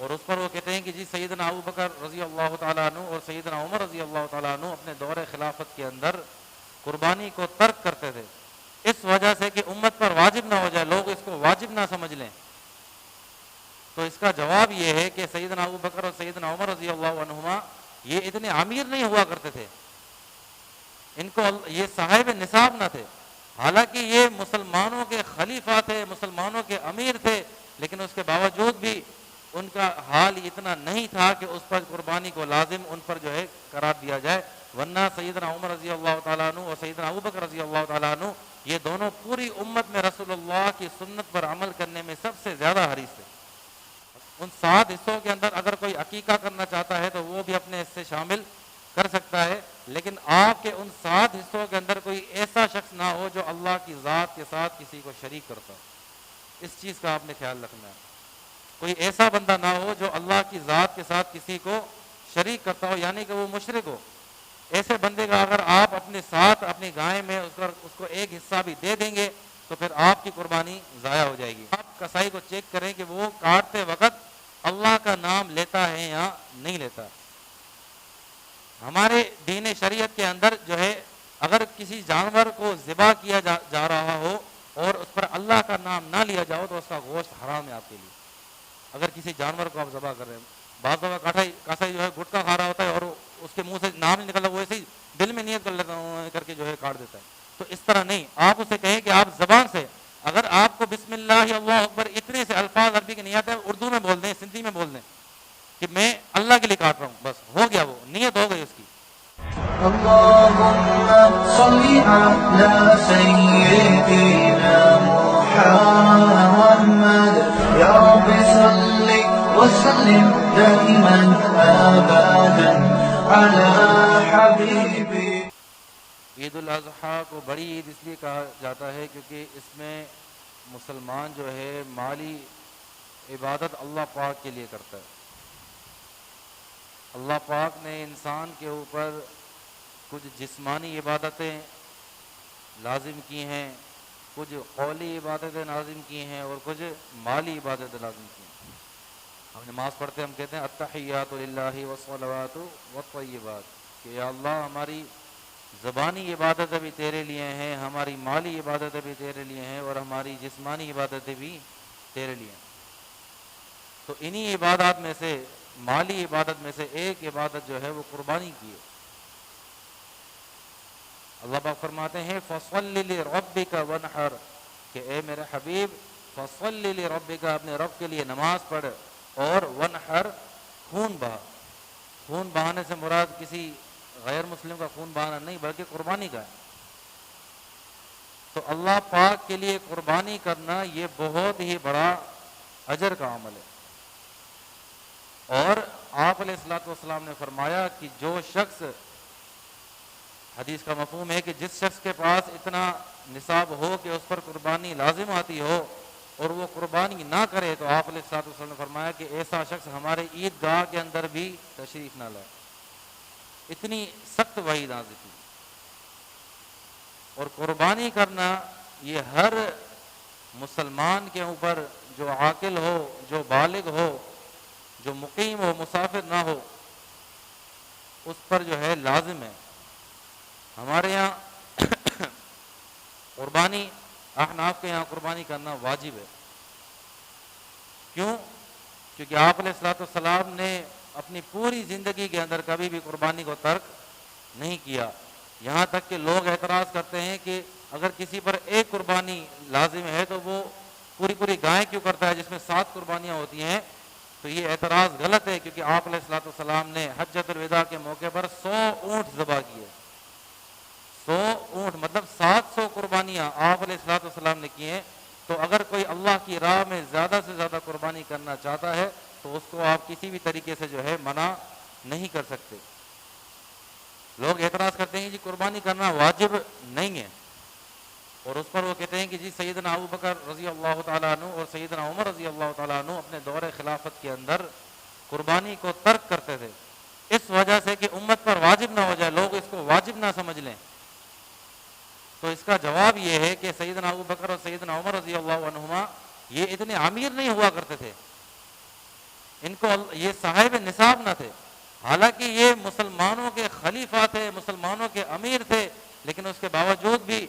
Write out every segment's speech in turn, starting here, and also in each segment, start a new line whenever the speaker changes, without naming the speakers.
اور اس پر وہ کہتے ہیں کہ جی سیدنا ابو بکر رضی اللہ تعالیٰ عنہ اور سیدنا عمر رضی اللہ تعالیٰ عنہ اپنے دور خلافت کے اندر قربانی کو ترک کرتے تھے، اس وجہ سے کہ امت پر واجب نہ ہو جائے، لوگ اس کو واجب نہ سمجھ لیں۔ تو اس کا جواب یہ ہے کہ سیدنا ابو بکر اور سیدنا عمر رضی اللہ عنہما یہ اتنے امیر نہیں ہوا کرتے تھے، ان کو یہ صاحب نصاب نہ تھے، حالانکہ یہ مسلمانوں کے خلیفہ تھے، مسلمانوں کے امیر تھے، لیکن اس کے باوجود بھی ان کا حال اتنا نہیں تھا کہ اس پر قربانی کو لازم ان پر جو ہے قرار دیا جائے، ورنہ سیدنا عمر رضی اللہ تعالیٰ عنہ اور سیدنا ابو بکر رضی اللہ تعالیٰ عنہ یہ دونوں پوری امت میں رسول اللہ کی سنت پر عمل کرنے میں سب سے زیادہ حریص تھے۔ ان 7 حصوں کے اندر اگر کوئی عقیقہ کرنا چاہتا ہے تو وہ بھی اپنے حصے شامل کر سکتا ہے، لیکن آپ کے ان 7 حصوں کے اندر کوئی ایسا شخص نہ ہو جو اللہ کی ذات کے ساتھ کسی کو شریک کرتا ہو، اس چیز کا آپ نے خیال رکھنا ہے۔ کوئی ایسا بندہ نہ ہو جو اللہ کی ذات کے ساتھ کسی کو شریک کرتا ہو، یعنی کہ وہ مشرک ہو۔ ایسے بندے کا اگر آپ اپنے ساتھ اپنی گائے میں اس کو ایک حصہ بھی دے دیں گے تو پھر آپ کی قربانی ضائع ہو جائے گی۔ آپ کسائی کو چیک کریں کہ وہ کاٹتے وقت اللہ کا نام لیتا ہے یا نہیں لیتا۔ ہمارے دین شریعت کے اندر جو ہے اگر کسی جانور کو ذبح کیا جا رہا ہو اور اس پر اللہ کا نام نہ لیا جاؤ تو اس کا گوشت حرام ہے آپ کے لیے۔ اگر کسی جانور کو آپ ذبح کر رہے ہیں، بعض دفعہ کسائی جو ہے گٹکا کھا رہا ہوتا ہے اور اس کے منہ سے نام نہیں نکلتا، وہ ایسے ہی دل میں نیت کر لیتا کر کے جو ہے کاٹ دیتا ہے۔ تو اس طرح نہیں، آپ اسے کہیں کہ آپ زبان سے اگر آپ کو بسم اللہ اللہ اکبر اتنے سے الفاظ عربی کے نہیں آتے، اردو میں بول دیں، سندھی میں بول دیں کہ میں اللہ کے لیے کاٹ رہا ہوں، بس ہو گیا، وہ نیت ہو گئی اس کی۔
اللهم صل على سيدنا محمد يا رب صل وسلم دائما ابدا على حبيبي۔
عید الاضحیٰ کو بڑی عید اس لیے کہا جاتا ہے کیونکہ اس میں مسلمان جو ہے مالی عبادت اللہ پاک کے لیے کرتا ہے۔ اللہ پاک نے انسان کے اوپر کچھ جسمانی عبادتیں لازم کی ہیں، کچھ قولی عبادتیں لازم کی ہیں اور کچھ مالی عبادتیں لازم کی ہیں۔ ہم نماز پڑھتے ہم کہتے ہیں التحیات للہ والصلوات والطیبات، کہ یا اللہ ہماری زبانی عبادتیں بھی تیرے لیے ہیں، ہماری مالی عبادتیں بھی تیرے لیے ہیں اور ہماری جسمانی عبادتیں بھی تیرے لیے ہیں۔ تو انہی عبادات میں سے، مالی عبادت میں سے ایک عبادت جو ہے وہ قربانی کی ہے۔ اللہ پاک فرماتے ہیں فَصَلِّ لِرَبِّكَ وَانْحَرْ، کہ اے میرے حبیب فَصَلِّ لِرَبِّكَ، اپنے رب کے لیے نماز پڑھ، اور وَانْحَرْ، خون بہا۔ خون بہانے سے مراد کسی غیر مسلم کا خون بہانا نہیں بلکہ قربانی کا ہے۔ تو اللہ پاک کے لیے قربانی کرنا یہ بہت ہی بڑا اجر کا عمل ہے۔ اور آپ علیہ الصلوۃ والسلام نے فرمایا کہ جو شخص، حدیث کا مفہوم ہے کہ جس شخص کے پاس اتنا نصاب ہو کہ اس پر قربانی لازم آتی ہو اور وہ قربانی نہ کرے، تو آپ علیہ الصلوۃ والسلام نے فرمایا کہ ایسا شخص ہمارے عید گاہ کے اندر بھی تشریف نہ لائے۔ اتنی سخت وعید نازل کی۔ اور قربانی کرنا یہ ہر مسلمان کے اوپر، جو عاقل ہو، جو بالغ ہو، جو مقیم ہو، مسافر نہ ہو، اس پر جو ہے لازم ہے۔ ہمارے یہاں قربانی، احناف کے یہاں قربانی کرنا واجب ہے۔ کیوں؟ کیونکہ آپ علیہ الصلوۃ والسلام نے اپنی پوری زندگی کے اندر کبھی بھی قربانی کو ترک نہیں کیا۔ یہاں تک کہ لوگ اعتراض کرتے ہیں کہ اگر کسی پر ایک قربانی لازم ہے تو وہ پوری گائے کیوں کرتا ہے جس میں 7 قربانیاں ہوتی ہیں؟ تو یہ اعتراض غلط ہے، کیونکہ آپ علیہ الصلوۃ والسلام نے حجۃ الوداع کے موقع پر 100 اونٹ ذبح کیے۔ 100 اونٹ مطلب 700 قربانیاں آپ علیہ الصلوۃ والسلام نے کی ہیں۔ تو اگر کوئی اللہ کی راہ میں زیادہ سے زیادہ قربانی کرنا چاہتا ہے تو اس کو آپ کسی بھی طریقے سے جو ہے منع نہیں کر سکتے۔ لوگ اعتراض کرتے ہیں جی قربانی کرنا واجب نہیں ہے، اور اس پر وہ کہتے ہیں کہ جی سیدنا ابو بکر رضی اللہ تعالیٰ عنہ اور سیدنا عمر رضی اللہ تعالیٰ عنہ اپنے دور خلافت کے اندر قربانی کو ترک کرتے تھے، اس وجہ سے کہ امت پر واجب نہ ہو جائے، لوگ اس کو واجب نہ سمجھ لیں۔ تو اس کا جواب یہ ہے کہ سیدنا ابو بکر اور سیدنا عمر رضی اللہ عنہما یہ اتنے امیر نہیں ہوا کرتے تھے، ان کو یہ صاحب نصاب نہ تھے، حالانکہ یہ مسلمانوں کے خلیفہ تھے، مسلمانوں کے امیر تھے، لیکن اس کے باوجود بھی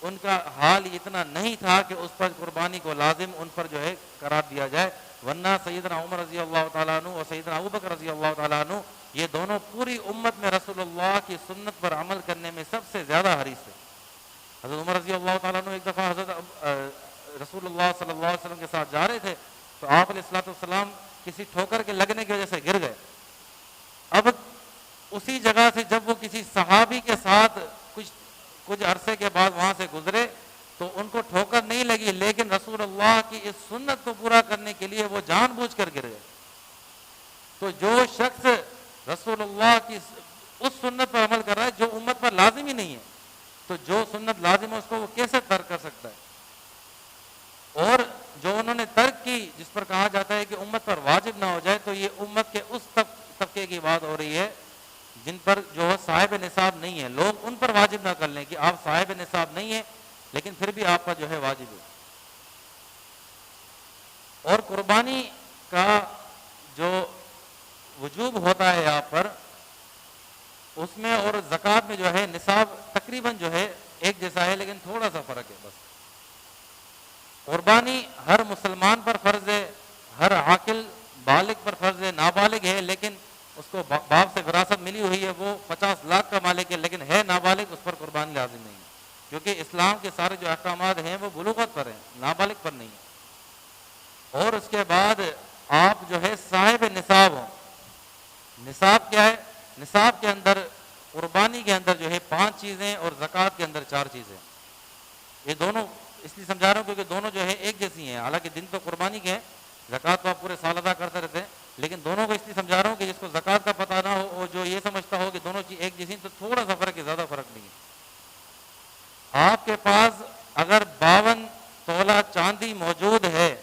ان کا حال اتنا نہیں تھا کہ اس پر قربانی کو لازم ان پر جو ہے قرار دیا جائے، ورنہ سیدنا عمر رضی اللہ تعالیٰ عنہ اور سیدنا ابوبکر رضی اللہ تعالیٰ عنہ یہ دونوں پوری امت میں رسول اللہ کی سنت پر عمل کرنے میں سب سے زیادہ حریص تھے۔ حضرت عمر رضی اللہ تعالیٰ عنہ ایک دفعہ حضرت رسول اللہ صلی اللہ علیہ وسلم کے ساتھ جا رہے تھے تو آپ علیہ الصلوۃ والسلام کسی ٹھوکر کے لگنے کی وجہ سے گر گئے۔ اب اسی جگہ سے جب وہ کسی صحابی کے ساتھ کچھ عرصے کے بعد وہاں سے گزرے تو ان کو ٹھوکر نہیں لگی، لیکن رسول اللہ کی اس سنت کو پورا کرنے کے لیے وہ جان بوجھ کر گر گئے۔ تو جو شخص رسول اللہ کی اس سنت پر عمل کر رہا ہے جو امت پر لازم ہی نہیں ہے، تو جو سنت لازم ہے اس کو وہ کیسے ترک کر سکتا ہے؟ اور جو انہوں نے ترک کی، جس پر کہا جاتا ہے کہ امت پر واجب نہ ہو جائے، تو یہ امت کے اس طبقے کی بات ہو رہی ہے جن پر جو صاحب نصاب نہیں ہے، لوگ ان پر واجب نہ کر لیں کہ آپ صاحب نصاب نہیں ہیں لیکن پھر بھی آپ پر جو ہے واجب ہے۔ اور قربانی کا جو وجوب ہوتا ہے یہاں پر، اس میں اور زکوٰۃ میں جو ہے نصاب تقریباً جو ہے ایک جیسا ہے، لیکن تھوڑا سا فرق ہے بس۔ قربانی ہر مسلمان پر فرض ہے، ہر عاقل بالغ پر فرض ہے، نابالغ ہے لیکن اس کو باپ سے وراثت ملی ہوئی ہے، وہ 50 لاکھ کا مالک ہے لیکن ہے نابالغ، اس پر قربانی لازم نہیں ہے، کیونکہ اسلام کے سارے جو احکامات ہیں وہ بلوغت پر ہیں، نابالغ پر نہیں ہے۔ اور اس کے بعد آپ جو ہے صاحب نصاب ہوں۔ نصاب کیا ہے؟ نصاب کے اندر قربانی کے اندر جو ہے 5 چیزیں اور زکوٰۃ کے اندر 4 چیزیں۔ یہ دونوں اس لیے سمجھا رہا ہوں کیونکہ دونوں جو ہے ایک جیسی ہیں، حالانکہ دن تو قربانی کے ہیں، زکوٰۃ تو آپ پورے سال ادا کرتے رہتے ہیں، لیکن دونوں کو اس لیے سمجھا رہا ہوں کہ جس کو زکوٰۃ کا پتہ نہ ہو اور جو یہ سمجھتا ہو کہ دونوں چیز ایک جیسی، تو تھوڑا سا فرق ہے، زیادہ فرق نہیں ہے۔ آپ کے پاس اگر 52 تولہ چاندی موجود ہے،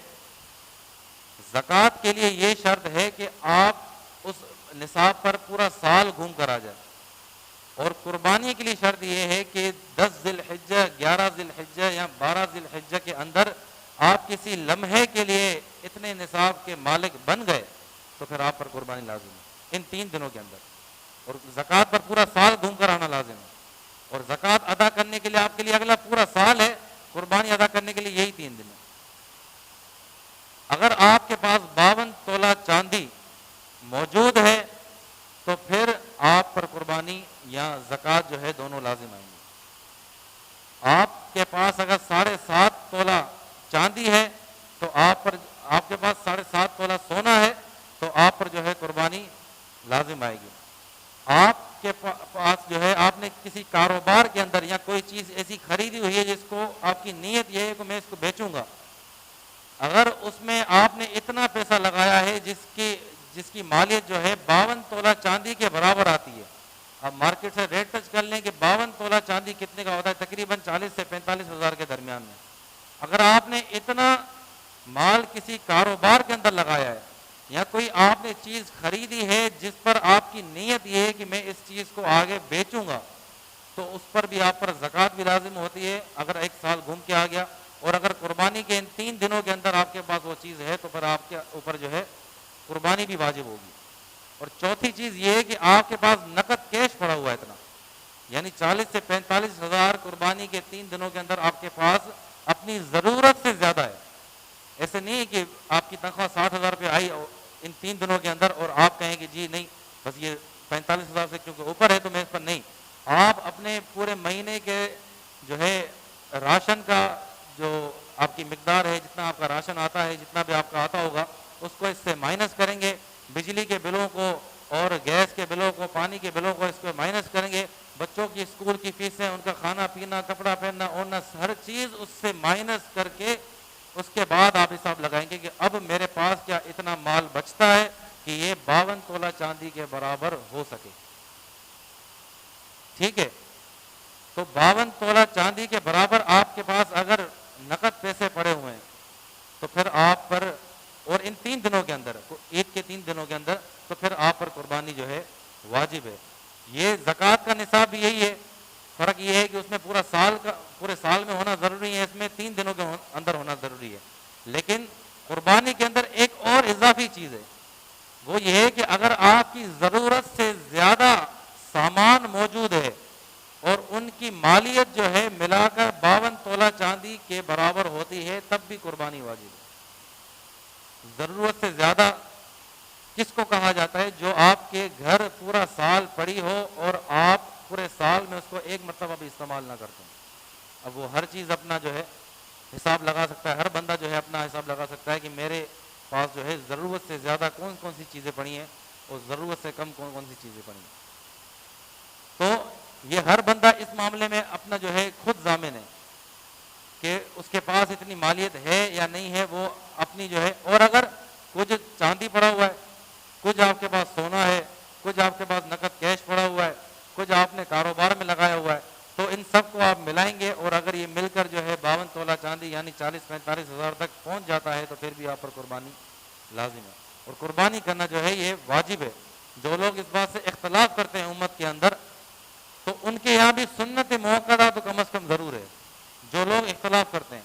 زکوٰۃ کے لیے یہ شرط ہے کہ آپ اس نصاب پر پورا سال گھوم کر آ جائے، اور قربانی کے لیے شرط یہ ہے کہ 10 ذی الحجہ، 11 ذی الحجہ یا 12 ذی الحجہ کے اندر آپ کسی لمحے کے لیے اتنے نصاب کے مالک بن گئے تو پھر آپ پر قربانی لازم ہے، ان 3 دنوں کے اندر۔ اور زکوٰۃ پر پورا سال گھوم کر آنا لازم ہے، اور زکوٰۃ ادا کرنے کے لیے آپ کے لیے اگلا پورا سال ہے، قربانی ادا کرنے کے لیے یہی 3 دن ہے۔ اگر آپ کے پاس 52 تولہ چاندی موجود ہے تو پھر آپ پر قربانی یا زکوٰۃ جو ہے دونوں لازم آئیں گے۔ آپ کے پاس اگر 7.5 تولہ چاندی ہے تو آپ کے پاس 7.5 تولہ سونا ہے تو آپ پر جو ہے قربانی لازم آئے گی۔ آپ کے پاس جو ہے آپ نے کسی کاروبار کے اندر یا کوئی چیز ایسی خریدی ہوئی ہے جس کو آپ کی نیت یہ ہے کہ میں اس کو بیچوں گا، اگر اس میں آپ نے اتنا پیسہ لگایا ہے جس کی مالیت جو ہے 52 تولہ چاندی کے برابر آتی ہے، اب مارکیٹ سے ریٹ ٹچ کر لیں کہ 52 تولہ چاندی کتنے کا ہوتا ہے، تقریباً 40 سے 45 ہزار کے درمیان میں۔ اگر آپ نے اتنا مال کسی کاروبار کے اندر لگایا ہے یا کوئی آپ نے چیز خریدی ہے جس پر آپ کی نیت یہ ہے کہ میں اس چیز کو آگے بیچوں گا، تو اس پر بھی آپ پر زکوٰۃ بھی لازم ہوتی ہے اگر 1 سال گھوم کے آ گیا، اور اگر قربانی کے ان 3 دنوں کے اندر آپ کے پاس وہ چیز ہے تو پھر آپ کے اوپر جو ہے قربانی بھی واجب ہوگی۔ اور چوتھی چیز یہ ہے کہ آپ کے پاس نقد کیش پڑا ہوا ہے اتنا، یعنی 40 سے 45 ہزار قربانی کے 3 دنوں کے اندر آپ کے پاس اپنی ضرورت سے زیادہ ہے۔ ایسے نہیں کہ آپ کی تنخواہ 60 ہزار روپے آئی ان 3 دنوں کے اندر اور آپ کہیں کہ جی نہیں بس یہ 45 ہزار سے کیونکہ اوپر ہے تو میں اس پر نہیں، آپ اپنے پورے مہینے کے جو ہے راشن کا جو آپ کی مقدار ہے، جتنا آپ کا راشن آتا ہے، جتنا بھی آپ کا آتا ہوگا، اس کو اس سے مائنس کریں گے، بجلی کے بلوں کو اور گیس کے بلوں کو، پانی کے بلوں کو اس کو مائنس کریں گے، بچوں کی اسکول کی فیسیں، ان کا کھانا پینا، کپڑا پہننا، اوڑھنا، ہر چیز اس سے مائنس کر کے اس کے بعد آپ حساب لگائیں گے کہ اب میرے پاس کیا اتنا مال بچتا ہے کہ یہ 52 تولہ چاندی کے برابر ہو سکے۔ ٹھیک ہے، تو 52 تولہ چاندی کے برابر آپ کے پاس اگر نقد پیسے پڑے ہوئے ہیں تو پھر آپ پر، اور ان 3 دنوں کے اندر، عید کے 3 دنوں کے اندر، تو پھر آپ پر قربانی جو ہے واجب ہے۔ یہ زکوٰۃ کا نصاب بھی یہی ہے، فرق یہ ہے کہ اس میں پورے سال میں ہونا ضروری ہے، اس میں 3 دنوں کے اندر ہونا ضروری ہے، لیکن قربانی کے اندر ایک اور اضافی چیز ہے وہ یہ ہے کہ اگر آپ کی ضرورت سے زیادہ سامان موجود ہے اور ان کی مالیت جو ہے ملا کر 52 تولہ چاندی کے برابر ہوتی ہے تب بھی قربانی واجب ہے۔ ضرورت سے زیادہ کس کو کہا جاتا ہے؟ جو آپ کے گھر پورا سال پڑی ہو اور آپ پورے سال میں اس کو ایک مرتبہ بھی استعمال نہ کرتے ہیں۔ اب وہ ہر چیز اپنا جو ہے حساب لگا سکتا ہے، ہر بندہ جو ہے اپنا حساب لگا سکتا ہے کہ میرے پاس جو ہے ضرورت سے زیادہ کون کون سی چیزیں پڑی ہیں اور ضرورت سے کم کون کون سی چیزیں پڑی ہیں۔ تو یہ ہر بندہ اس معاملے میں اپنا جو ہے خود ضامن ہے کہ اس کے پاس اتنی مالیت ہے یا نہیں ہے، وہ اپنی جو ہے۔ اور اگر کچھ چاندی پڑا ہوا ہے، کچھ آپ کے پاس سونا ہے، کچھ آپ کے پاس نقد کیش پڑا ہوا ہے، کچھ آپ نے کاروبار میں لگایا ہوا ہے، تو ان سب کو آپ ملائیں گے اور اگر یہ مل کر جو ہے 52 تولہ چاندی یعنی 40-45 ہزار تک پہنچ جاتا ہے تو پھر بھی آپ پر قربانی لازم ہے۔ اور قربانی کرنا جو ہے یہ واجب ہے۔ جو لوگ اس بات سے اختلاف کرتے ہیں امت کے اندر، تو ان کے یہاں بھی سنت موقدہ تو کم از کم ضرور ہے۔ جو لوگ اختلاف کرتے ہیں،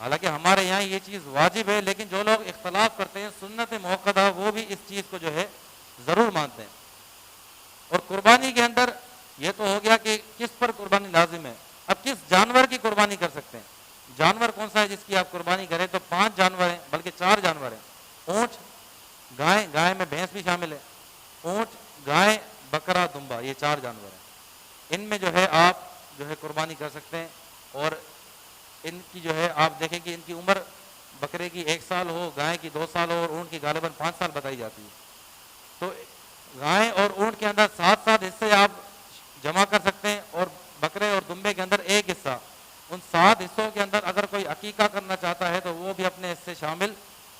حالانکہ ہمارے یہاں یہ چیز واجب ہے، لیکن جو لوگ اختلاف کرتے ہیں سنت موقدہ، وہ بھی اس چیز کو جو ہے ضرور مانتے ہیں۔ اور قربانی کے اندر یہ تو ہو گیا کہ کس پر قربانی لازم ہے۔ اب کس جانور کی قربانی کر سکتے ہیں؟ جانور کون سا ہے جس کی آپ قربانی کریں؟ تو 5 جانور ہیں، بلکہ 4 جانور ہیں۔ اونٹ، گائے، گائے میں بھینس بھی شامل ہے، اونٹ، گائے، بکرا، دمبا، یہ 4 جانور ہیں۔ ان میں جو ہے آپ جو ہے قربانی کر سکتے ہیں۔ اور ان کی جو ہے آپ دیکھیں کہ ان کی عمر بکرے کی 1 سال ہو، گائے کی 2 سال ہو اور اونٹ کی غالباً 5 سال بتائی جاتی ہے۔ تو گائے اور اونٹ کے اندر 7 حصے آپ جمع کر سکتے ہیں اور بکرے اور دمبے کے اندر 1 حصہ۔ ان 7 حصوں کے اندر اگر کوئی عقیقہ کرنا چاہتا ہے تو وہ بھی اپنے حصے شامل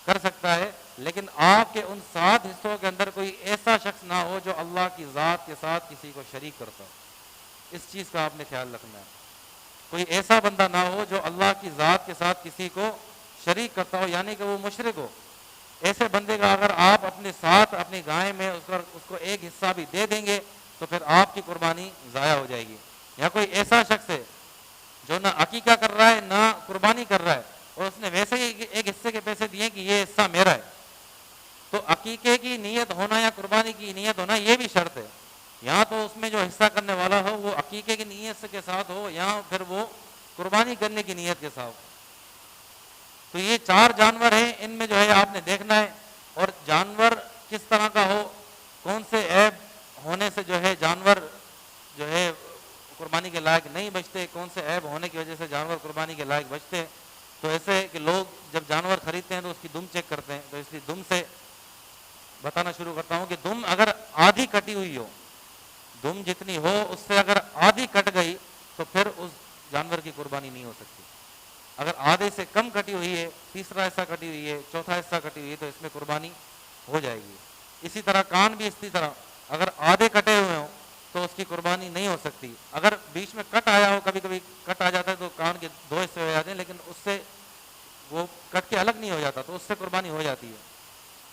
کر سکتا ہے، لیکن آپ کے ان 7 حصوں کے اندر کوئی ایسا شخص نہ ہو جو اللہ کی ذات کے ساتھ کسی کو شریک کرتا ہو۔ اس چیز کا آپ نے خیال رکھنا ہے۔ کوئی ایسا بندہ نہ ہو جو اللہ کی ذات کے ساتھ کسی کو شریک کرتا ہو، یعنی کہ وہ مشرک ہو۔ ایسے بندے کا اگر آپ اپنے ساتھ اپنی گائے میں اس کو 1 حصہ بھی دے دیں گے تو پھر آپ کی قربانی ضائع ہو جائے گی۔ یا کوئی ایسا شخص ہے جو نہ عقیقہ کر رہا ہے نہ قربانی کر رہا ہے اور اس نے ویسے ہی 1 حصے کے پیسے دیے کہ یہ حصہ میرا ہے، تو عقیقے کی نیت ہونا یا قربانی کی نیت ہونا یہ بھی شرط ہے۔ یہاں تو اس میں جو حصہ کرنے والا ہو وہ عقیقے کی نیت کے ساتھ ہو یا پھر وہ قربانی کرنے کی نیت کے ساتھ ہو۔ تو یہ 4 جانور ہیں، ان میں جو ہے آپ نے دیکھنا ہے۔ اور جانور کس طرح کا ہو، کون سے عیب ہونے سے جو ہے جانور جو ہے قربانی کے لائق نہیں بچتے، کون سے عیب ہونے کی وجہ سے جانور قربانی کے لائق بچتے ہیں۔ تو ایسے کہ لوگ جب جانور خریدتے ہیں تو اس کی دم چیک کرتے ہیں، تو اس لیے دم سے بتانا شروع کرتا ہوں کہ دم اگر آدھی کٹی ہوئی ہو، دم جتنی ہو اس سے اگر آدھی کٹ گئی تو پھر اس جانور کی قربانی نہیں ہو سکتی۔ اگر آدھے سے کم کٹی ہوئی ہے، تیسرا حصہ کٹی ہوئی ہے، چوتھا حصہ کٹی ہوئی ہے، تو اس میں قربانی ہو جائے گی۔ اسی طرح کان بھی اسی طرح اگر آدھے کٹے ہوئے ہوں تو اس کی قربانی نہیں ہو سکتی۔ اگر بیچ میں کٹ آیا ہو، کبھی کبھی کٹ آ جاتا ہے تو کان کے 2 حصے ہو جاتے ہیں، لیکن اس سے وہ کٹ کے الگ نہیں ہو جاتا، تو اس سے قربانی ہو جاتی ہے۔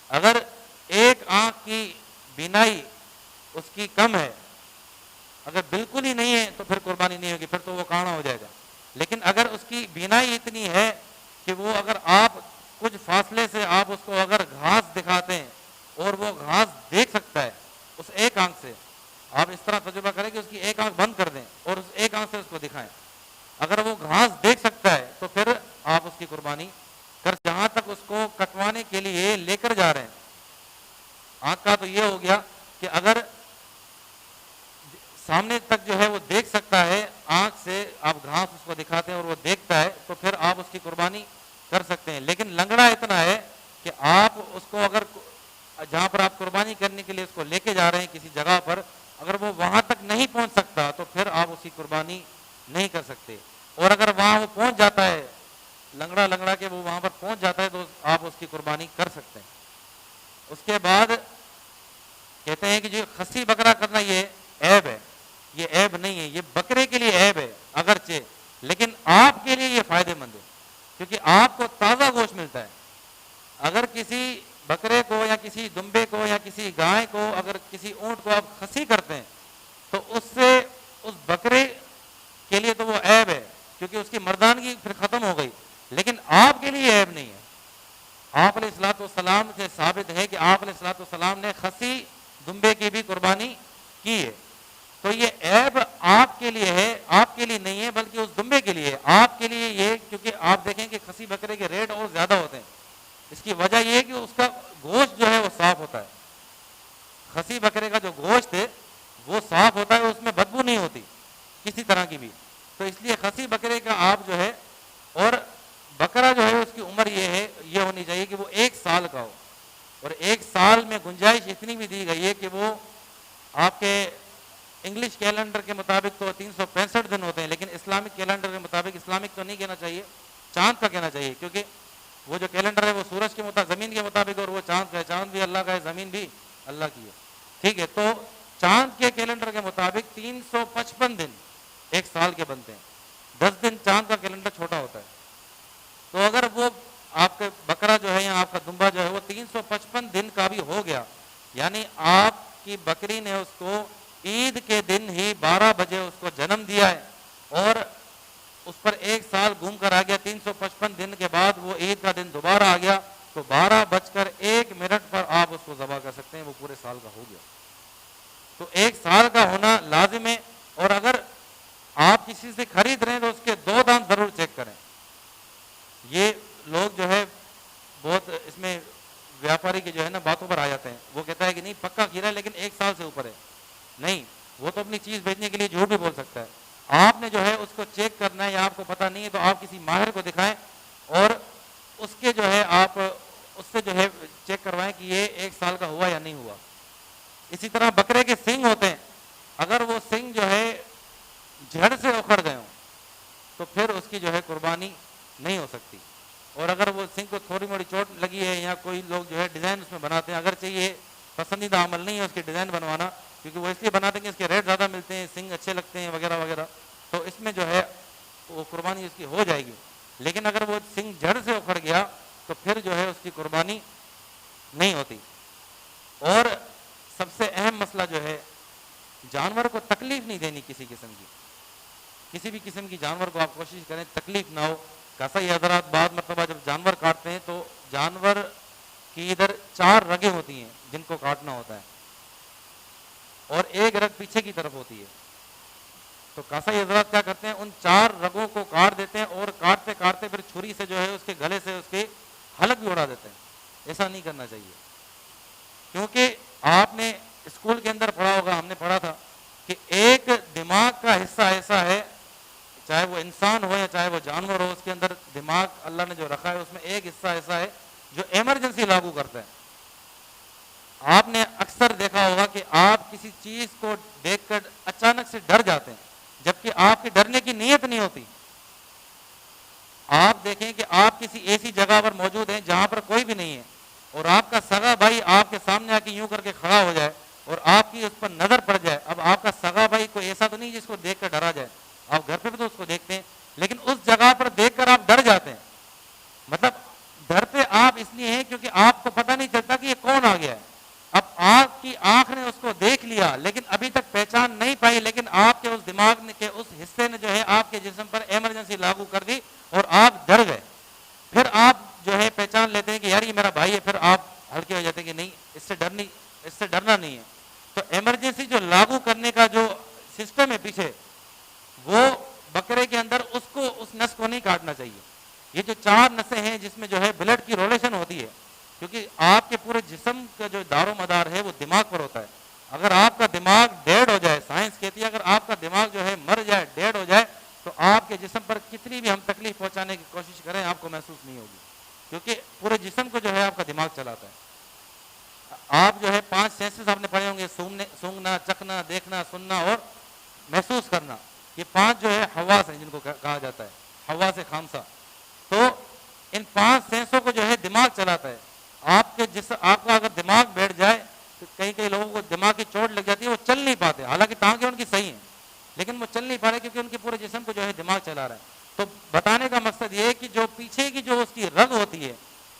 اگر ایک آنکھ کی بینائی اس کی کم ہے، اگر بالکل ہی نہیں ہے تو پھر قربانی نہیں ہوگی، پھر تو وہ کانا ہو جائے گا۔ لیکن اگر اس کی بینائی اتنی ہے کہ وہ اگر آپ کچھ فاصلے سے آپ اس کو اگر گھاس دکھاتے ہیں اور وہ گھاس دیکھ سکتا ہے اس ایک آنکھ سے، آپ اس طرح تجربہ کریں کہ اس کی ایک آنکھ بند کر دیں اور اس ایک آنکھ سے اس کو دکھائیں، اگر وہ گھاس دیکھ سکتا ہے تو پھر آپ اس کی قربانی کر۔ جہاں تک اس کو کٹوانے کے لیے لے کر جا رہے ہیں، آنکھ کا تو یہ ہو گیا کہ اگر سامنے تک جو ہے وہ دیکھ سکتا ہے، آنکھ سے آپ گھاس اس کو دکھاتے ہیں اور وہ دیکھتا ہے تو پھر آپ اس کی قربانی کر سکتے ہیں۔ لیکن لنگڑا اتنا ہے کہ آپ اس کو اگر جہاں پر آپ قربانی کرنے کے لیے اس کو لے کے جا رہے ہیں کسی جگہ پر، اگر وہ وہاں تک نہیں پہنچ سکتا تو پھر آپ اس کی قربانی نہیں کر سکتے۔ اور اگر وہاں وہ پہنچ جاتا ہے، لنگڑا کے وہ وہاں پر پہنچ جاتا ہے تو آپ اس کی قربانی کر سکتے ہیں۔ اس کے بعد کہتے ہیں کہ جو خصی بکرا کرنا یہ عیب ہے، یہ عیب نہیں ہے، یہ بکرے کے لیے عیب ہے اگرچہ، لیکن آپ کے لیے یہ فائدہ مند ہے کیونکہ آپ کو تازہ گوشت ملتا ہے۔ اگر کسی بکرے کو یا کسی دمبے کو یا کسی گائے کو، اگر کسی اونٹ کو آپ خصی کرتے ہیں تو اس سے اس بکرے کے لیے تو وہ عیب ہے کیونکہ اس کی مردانگی پھر ختم ہو گئی، لیکن آپ کے لیے عیب نہیں ہے۔ آپ علیہ الصلوۃ والسلام سے ثابت ہے کہ آپ علیہ الصلوۃ والسلام نے خسی دمبے کی بھی قربانی کی ہے. تو یہ عیب آپ کے لیے ہے, آپ کے لیے نہیں ہے, بلکہ اس دمبے کے لیے ہے. آپ کے لیے یہ, کیونکہ آپ دیکھیں کہ خسی بکرے کے ریٹ اور زیادہ ہوتے ہیں. اس کی وجہ یہ ہے کہ اس کا گوشت جو ہے وہ صاف ہوتا ہے. خسی بکرے کا جو گوشت ہے وہ صاف ہوتا ہے, اس میں بدبو نہیں ہوتی کسی طرح کی بھی. تو اس لیے خسی بکرے کا آپ جو ہے, اور بکرا جو ہے اس کی عمر یہ ہونی چاہیے کہ وہ 1 سال کا ہو. اور 1 سال میں گنجائش اتنی بھی دی گئی ہے کہ وہ آپ کے انگلش کیلنڈر کے مطابق تو 365 دن ہوتے ہیں, لیکن اسلامک کیلنڈر کے مطابق, اسلامک تو نہیں کہنا چاہیے, چاند کا کہنا چاہیے, کیونکہ وہ جو کیلنڈر ہے وہ سورج کے مطابق, زمین کے مطابق, اور وہ چاند کا ہے. چاند بھی اللہ کا ہے, زمین بھی اللہ کی ہے. ٹھیک ہے, تو چاند کے کیلنڈر کے مطابق 355 دن 1 سال کے بنتے ہیں. 10 دن چاند کا کیلنڈر چھوٹا ہوتا ہے. تو اگر وہ آپ کا بکرا جو ہے یا آپ کا دمبا جو ہے وہ 355 دن کا بھی ہو گیا, یعنی آپ کی بکری نے اس کو عید کے دن ہی 12 بجے اس کو جنم دیا ہے, اور اس پر 1 سال گھوم کر آ گیا, 355 دن کے بعد وہ عید کا دن دوبارہ آ گیا, تو 12:01 پر آپ اس کو ذبح کر سکتے ہیں, وہ پورے سال کا ہو گیا. تو 1 سال کا ہونا لازم ہے. اور اگر آپ کسی سے خرید رہے ہیں تو اس کے 2 دانت ضرور چیک کریں. یہ لوگ جو ہے بہت اس میں ویاپاری کے جو ہے نا باتوں پر آ جاتے ہیں. وہ کہتا ہے کہ نہیں پکا کھیرا ہے لیکن 1 سال سے اوپر ہے. نہیں, وہ تو اپنی چیز بیچنے کے لیے جھوٹ بھی بول سکتا ہے. آپ نے جو ہے اس کو چیک کرنا ہے, یا آپ کو پتہ نہیں ہے تو آپ کسی ماہر کو دکھائیں, اور اس کے جو ہے آپ اس سے جو ہے چیک کروائیں کہ یہ 1 سال کا ہوا یا نہیں ہوا. اسی طرح بکرے کے سینگ ہوتے ہیں, اگر وہ سینگ جو ہے جھڑ سے اکھڑ گئے ہوں تو پھر اس کی جو ہے قربانی نہیں ہو سکتی. اور اگر وہ سینگ کو تھوڑی موڑی چوٹ لگی ہے, یا کوئی لوگ جو ہے ڈیزائن اس میں بناتے ہیں, اگرچہ یہ پسندیدہ عمل نہیں ہے اس کی ڈیزائن بنوانا, کیونکہ وہ اس لیے بناتے ہیں کہ اس کے ریٹ زیادہ ملتے ہیں, سینگ اچھے لگتے ہیں وغیرہ وغیرہ, تو اس میں جو ہے وہ قربانی اس کی ہو جائے گی. لیکن اگر وہ سینگ جڑ سے اکھڑ گیا تو پھر جو ہے اس کی قربانی نہیں ہوتی. اور سب سے اہم مسئلہ جو ہے, جانور کو تکلیف نہیں دینی کسی قسم کی. کسی بھی قسم کی جانور کو آپ کوشش کریں تکلیف نہ ہو. کیسا یہ حضرات بعض مرتبہ جب جانور کاٹتے ہیں تو جانور کی ادھر 4 رگیں ہوتی ہیں جن کو کاٹنا ہوتا ہے, اور 1 رگ پیچھے کی طرف ہوتی ہے. تو کاسائی حضرات کیا کرتے ہیں, ان 4 رگوں کو کاٹ دیتے ہیں, اور کاٹتے کاٹتے پھر چھری سے جو ہے اس کے گلے سے اس کے حلق بھی اڑا دیتے ہیں. ایسا نہیں کرنا چاہیے, کیونکہ آپ نے اسکول کے اندر پڑھا ہوگا, ہم نے پڑھا تھا کہ ایک دماغ کا حصہ ایسا ہے, چاہے وہ انسان ہو یا چاہے وہ جانور ہو, اس کے اندر دماغ اللہ نے جو رکھا ہے اس میں ایک حصہ ایسا ہے جو ایمرجنسی لاگو کرتا ہے. آپ نے اکثر دیکھا ہوگا کہ آپ کسی چیز کو دیکھ کر اچانک سے ڈر جاتے ہیں, جبکہ آپ کی ڈرنے کی نیت نہیں ہوتی. آپ دیکھیں کہ آپ کسی ایسی جگہ پر موجود ہیں جہاں پر کوئی بھی نہیں ہے, اور آپ کا سگا بھائی آپ کے سامنے آ کے یوں کر کے کھڑا ہو جائے اور آپ کی اس پر نظر پڑ جائے. اب آپ کا سگا بھائی کوئی ایسا تو نہیں جس کو دیکھ کر ڈرا جائے, آپ گھر پہ بھی تو اس کو دیکھتے ہیں, لیکن اس جگہ پر دیکھ کر آپ ڈر جاتے ہیں. مطلب ڈرتے آپ اس لیے ہیں کیونکہ آپ کو پتہ نہیں چلتا کہ یہ کون آ گیا ہے. اب آپ کی آنکھ نے اس کو دیکھ لیا لیکن ابھی تک پہچان نہیں پائی, لیکن آپ کے اس دماغ کے اس حصے نے جو ہے آپ کے جسم پر ایمرجنسی لاگو کر دی اور آپ ڈر گئے. پھر آپ جو ہے پہچان لیتے ہیں کہ یار یہ میرا بھائی ہے, پھر آپ ہلکے ہو جاتے ہیں کہ نہیں اس سے ڈرنا نہیں ہے. تو ایمرجنسی جو لاگو کرنے کا جو سسٹم ہے پیچھے, وہ بکرے کے اندر اس نس کو نہیں کاٹنا چاہیے. یہ جو 4 نسیں ہیں جس میں جو ہے بلڈ کی رولیشن ہوتی ہے, کیونکہ آپ کے پورے جسم کا جو دار و مدار ہے وہ دماغ پر ہوتا ہے. اگر آپ کا دماغ ڈیڈ ہو جائے, سائنس کہتی ہے اگر آپ کا دماغ جو ہے مر جائے, ڈیڈ ہو جائے, تو آپ کے جسم پر کتنی بھی ہم تکلیف پہنچانے کی کوشش کریں آپ کو محسوس نہیں ہوگی, کیونکہ پورے جسم کو جو ہے آپ کا دماغ چلاتا ہے. آپ جو ہے 5 سینسز آپ نے پڑھے ہوں گے, سونگنا, چکھنا, دیکھنا, سننا اور محسوس کرنا. یہ 5 جو ہے حواس ہیں جن کو کہا جاتا ہے حواس خامسہ. تو ان 5 سینسوں کو جو ہے دماغ چلاتا ہے. آپ کا اگر دماغ بیٹھ جائے تو کئی لوگوں کو دماغ کی چوٹ لگ جاتی ہے, وہ چل نہیں پاتے, حالانکہ ٹانگیں ان کی صحیح ہیں لیکن وہ چل نہیں پا رہے کیونکہ ان کے پورے جسم کو جو ہے دماغ چلا رہا ہے. تو بتانے کا مقصد یہ ہے کہ جو پیچھے کی جو اس کی رگ ہوتی ہے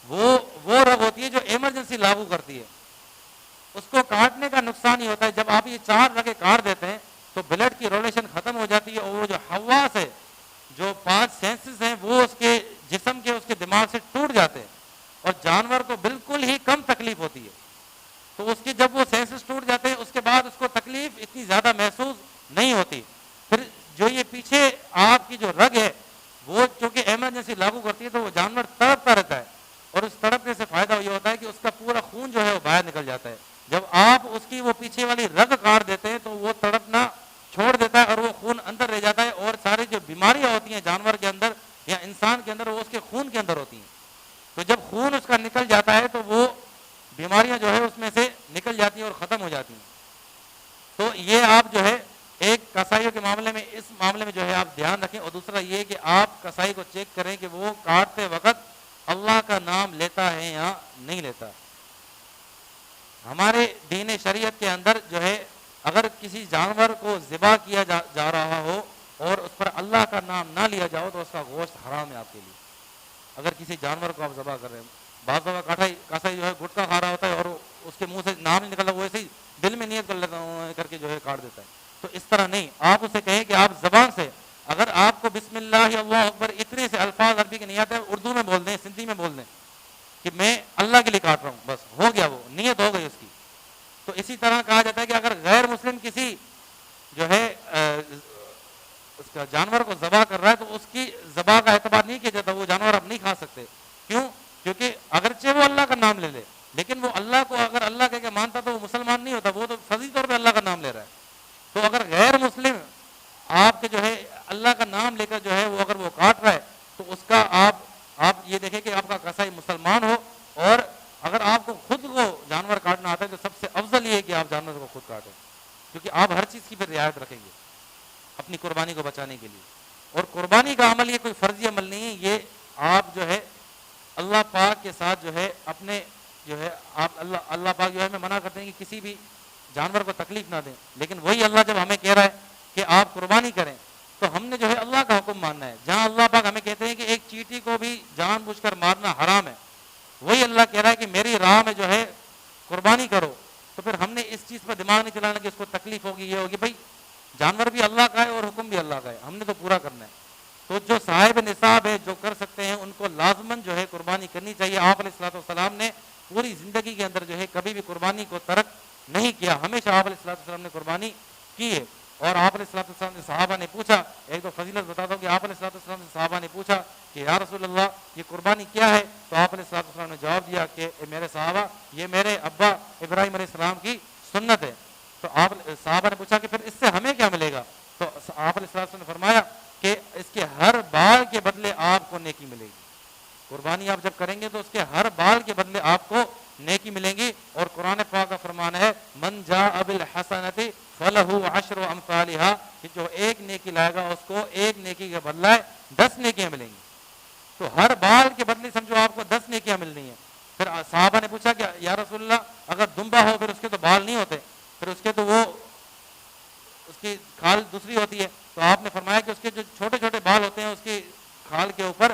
وہ رگ ہوتی ہے جو ایمرجنسی لاگو کرتی ہے. اس کو کاٹنے کا نقصان ہی ہوتا ہے. جب آپ یہ 4 رگیں کاٹ دیتے ہیں تو بلڈ کی رولیشن ختم ہو جاتی ہے, اور وہ جو حواس ہے, جو 5 سینسز ہیں, وہ اس کے جسم کے اس کے دماغ سے ٹوٹ جاتے ہیں, اور جانور کو بالکل ہی کم تکلیف ہوتی ہے. تو اس کی جب وہ سینسز ٹوٹ جاتے ہیں اس کے بعد اس کو تکلیف اتنی زیادہ محسوس نہیں ہوتی. پھر جو یہ پیچھے آپ کی جو رگ ہے وہ چونکہ ایمرجنسی لاگو کرتی ہے تو وہ جانور تڑپتا رہتا ہے, اور اس تڑپنے سے فائدہ یہ ہوتا ہے کہ اس کا پورا خون جو ہے وہ باہر نکل جاتا ہے. جب آپ اس کی وہ پیچھے والی رگ کاٹ دیتے ہیں تو وہ تڑپنا چھوڑ دیتا ہے اور وہ خون اندر رہ جاتا ہے, اور ساری جو بیماریاں ہوتی ہیں جانور کے اندر یا انسان کے اندر وہ اس کے خون کے اندر ہوتی ہیں. تو جب خون اس کا نکل جاتا ہے تو وہ بیماریاں جو ہے اس میں سے نکل جاتی ہیں اور ختم ہو جاتی ہیں. تو یہ آپ جو ہے ایک کسائیوں کے معاملے میں اس معاملے میں جو ہے آپ دھیان رکھیں. اور دوسرا یہ کہ آپ کسائی کو چیک کریں کہ وہ کاٹتے وقت اللہ کا نام لیتا ہے یا نہیں لیتا. ہمارے دین شریعت کے اندر جو ہے اگر کسی جانور کو ذبح کیا جا رہا ہو اور اس پر اللہ کا نام نہ لیا جاؤ تو اس کا گوشت حرام ہے آپ کے لیے. اگر کسی جانور کو آپ ذبح کر رہے ہیں, بعض دفعہ کسائی جو ہے گٹکا کھا رہا ہوتا ہے اور اس کے منہ سے نام نہیں نکلتا, وہ ایسے ہی دل میں نیت کر لیتا ہوں کر کے جو ہے کاٹ دیتا ہے. تو اس طرح نہیں, آپ اسے کہیں کہ آپ زبان سے اگر آپ کو بسم اللہ اللہ اکبر اتنے سے الفاظ عربی کے نہیں آتے, اردو میں بول دیں, سندھی میں بول دیں کہ میں اللہ کے لیے کاٹ رہا ہوں, بس ہو گیا, وہ نیت ہو گئی اس کی. تو اسی طرح کہا جاتا ہے کہ اگر غیر مسلم کسی جو ہے اس کا جانور کو ذبح کر رہا ہے تو اس کی ذبح کا اعتبار نہیں کیا جاتا, وہ جانور آپ نہیں کھا سکتے. کیوں؟ کیونکہ اگرچہ وہ اللہ کا نام لے لے لیکن وہ اللہ کو اگر اللہ کہہ کے مانتا تو وہ مسلمان نہیں ہوتا, وہ تو فضی طور پہ اللہ کا نام لے رہا ہے. تو اگر غیر مسلم آپ کے جو ہے اللہ کا نام لے کر جو ہے وہ اگر وہ کاٹ رہا ہے تو اس کا آپ یہ دیکھیں کہ آپ کا کسائی مسلمان ہو. اور اگر آپ کو خود کو جانور کاٹنا آتا ہے تو سب سے افضل یہ ہے کہ آپ جانور کو خود کاٹیں, کیونکہ آپ ہر چیز کی پھر رعایت رکھیں گے اپنی قربانی کو بچانے کے لیے. اور قربانی کا عمل یہ کوئی فرضی عمل نہیں ہے, یہ آپ جو ہے اللہ پاک کے ساتھ جو ہے اپنے جو ہے آپ اللہ پاک جو ہے ہمیں منع کرتے ہیں کہ کسی بھی جانور کو تکلیف نہ دیں, لیکن وہی اللہ جب ہمیں کہہ رہا ہے کہ آپ قربانی کریں تو ہم نے جو ہے اللہ کا حکم ماننا ہے. جہاں اللہ پاک ہمیں کہتے ہیں کہ ایک چیٹی کو بھی جان بوجھ کر مارنا حرام ہے, وہی اللہ کہہ رہا ہے کہ میری راہ میں جو ہے قربانی کرو. تو پھر ہم نے اس چیز پر دماغ نہیں چلانا کہ اس کو تکلیف ہوگی, یہ ہوگی. بھائی جانور بھی اللہ کا ہے اور حکم بھی اللہ کا ہے, ہم نے تو پورا کرنا ہے. تو جو صاحب نصاب ہے جو کر سکتے ہیں ان کو لازماً جو ہے قربانی کرنی چاہیے. آپ علیہ الصلوۃ والسلام نے پوری زندگی کے اندر جو ہے کبھی بھی قربانی کو ترک نہیں کیا, ہمیشہ آپ علیہ الصلوۃ والسلام نے قربانی کی ہے. اور آپ علیہ الصلوۃ والسلام نے صحابہ نے پوچھا, ایک تو فضیلت بتاتا ہوں کہ آپ علیہ الصلوۃ والسلام نے صحابہ نے پوچھا کہ یا رسول اللہ یہ قربانی کیا ہے, تو آپ علیہ الصلوۃ والسلام نے جواب دیا کہ میرے صحابہ یہ میرے ابا ابراہیم علیہ السلام کی سنت ہے. تو آپ صحابہ نے پوچھا کہ پھر اس سے ہمیں کیا ملے گا, تو آپ علیہ الصلوۃ والسلام نے فرمایا کہ اس کے ہر بال کے بدلے آپ کو نیکی ملے گی. قربانی آپ جب کریں گے تو اس کے ہر بال کے بدلے آپ کو نیکی ملیں گی. اور قرآن پاک کا فرمان ہے من جاء بالحسنۃ فلہ عشر امثالھا, کہ جو ایک نیکی لائے گا اس کو ایک نیکی کا بدلہ ہے 10 نیکیاں ملیں گی. تو ہر بال کے بدلے سمجھو آپ کو 10 نیکیاں ملنی ہیں. پھر صحابہ نے پوچھا کہ یا رسول اللہ اگر دمبا ہو پھر اس کے تو بال نہیں ہوتے, پھر اس کے تو وہ اس کی کھال دوسری ہوتی ہے. تو آپ نے فرمایا کہ اس کے جو چھوٹے چھوٹے بال ہوتے ہیں اس کی کھال کے اوپر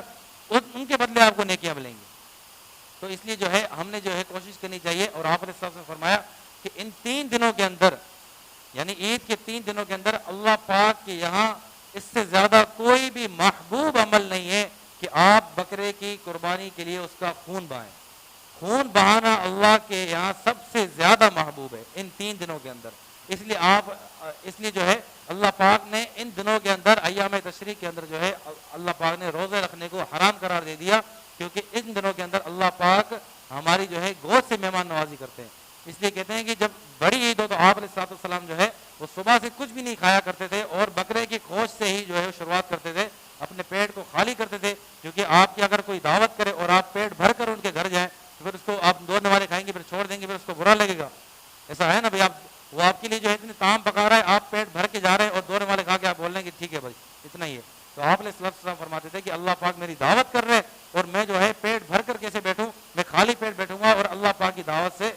ان کے بدلے آپ کو نیکیاں ملیں گی. تو اس لیے جو ہے ہم نے جو ہے کوشش کرنی چاہیے. اور آپ نے سب سے فرمایا کہ ان 3 دنوں کے اندر یعنی عید کے 3 دنوں کے اندر اللہ پاک کے یہاں اس سے زیادہ کوئی بھی محبوب عمل نہیں ہے کہ آپ بکرے کی قربانی کے لیے اس کا خون بہائیں. خون بہانا اللہ کے یہاں سب سے زیادہ محبوب ہے ان 3 دنوں کے اندر. اس لیے جو ہے اللہ پاک نے ان دنوں کے اندر ایام تشریق کے اندر جو ہے اللہ پاک نے روزے رکھنے کو حرام قرار دے دیا, کیونکہ ان دنوں کے اندر اللہ پاک ہماری جو ہے گوشت سے مہمان نوازی کرتے ہیں. اس لیے کہتے ہیں کہ جب بڑی عید ہو تو آپ علیہ الصلوۃ والسلام جو ہے وہ صبح سے کچھ بھی نہیں کھایا کرتے تھے اور بکرے کی گوشت سے ہی جو ہے شروعات کرتے تھے, اپنے پیٹ کو خالی کرتے تھے. کیونکہ آپ کی اگر کوئی دعوت کرے اور آپ پیٹ بھر کر ان کے گھر جائیں تو پھر اس کو آپ 2 نوالے کھائیں گے پھر چھوڑ دیں گے, پھر اس کو برا لگے گا. ایسا ہے نا بھائی, وہ آپ کے لیے جو ہے اتنے تام پکا رہا ہے, آپ پیٹ بھر کے جا رہے ہیں اور 2 نوالے کھا کے آپ بول رہے ہیں کہ ٹھیک ہے بھائی اتنا ہی ہے. تو آپ علیہ الصلوۃ والسلام فرماتے تھے کہ اللہ پاک میری دعوت کر رہے اور میں جو ہے پیٹ بھر کر کیسے بیٹھوں, میں خالی پیٹ بیٹھوں گا اور اللہ پاک کی دعوت سے